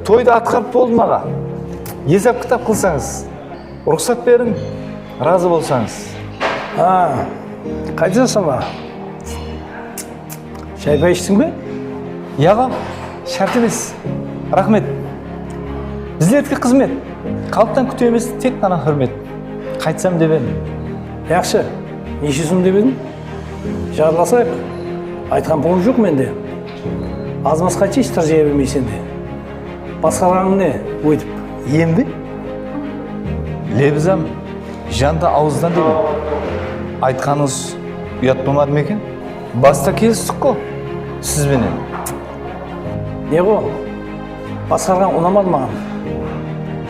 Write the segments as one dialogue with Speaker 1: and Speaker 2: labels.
Speaker 1: Тойды атқарып болдым аға. Есап кітап қылсаңыз. Рұқсат берің, разы болсаңыз.
Speaker 2: Қайтасың ба? Шай пай іштің бе?
Speaker 1: Яғам, шарт емес. Рахмет. Біздердікі қызмет. Қалыптан күту емес, тек қана хөрмет. Қайтсам деп едім.
Speaker 2: Яқшы, неше сум деп едің? Жарыласайық. Айтқан пұлым жоқ менде. Азмас қайтшы іштір жия бермейсен де. Басқарғаның не, өйтіп?
Speaker 1: Ем бе? Лебізам, жанды ауыздан деген. Айтқаныңыз ұят болмады ма екен? Баста келістік қой, сізбенен.
Speaker 2: Не ғой? Басқарған ұнамады маған.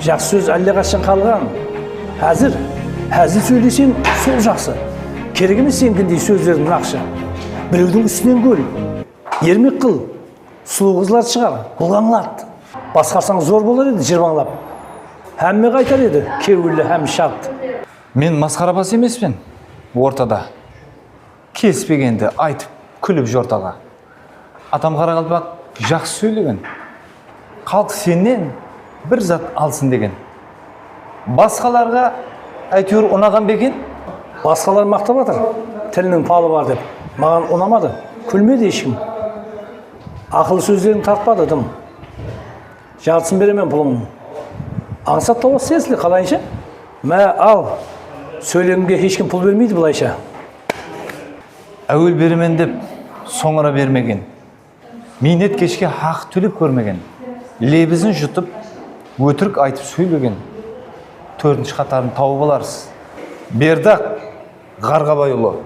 Speaker 2: Жақсы сөз әлде қашан қалған. Әзір сөйлесең сол жақсы. Керек емес сенкіндей сөздердің нақшы. Біреудің үстінен көл. Ермек қыл. Сұлу қызлар шығар, бұлғаңлат. Басқарсаң зор болар еді жырбаңлап. Әмме қайтар еді, кеуілі әм шат.
Speaker 1: Мен масқара бас емеспен, ортада. Келіспегенді айтып, күліп жортаға. Атам Қарақалпақ жақсы сөйлеген. Қалқ сенен бір зат алсын деген. Басқаларға әйтеуір ұнаған бекен?
Speaker 2: Басқалар мақтап атыр, тілінің палы бар деп. Маған ұнамады, күлмеді ешкім. Ақылы сөздерін тартпады дым. Жартысын беремен пұлыңның. Аңсат тауыз сесілі қалайынша? Мә ал, сөйлемге ешкім пұл бермейді бұлайша.
Speaker 1: Әуел беремен деп, соңыра бермеген. Минет кешке хақ төлеп көрмеген. Лебізін жұтып, өтірік айтып сөйлеген. Төртінші қатарын тауып аларсыз. Бердақ Қарғабайұлы.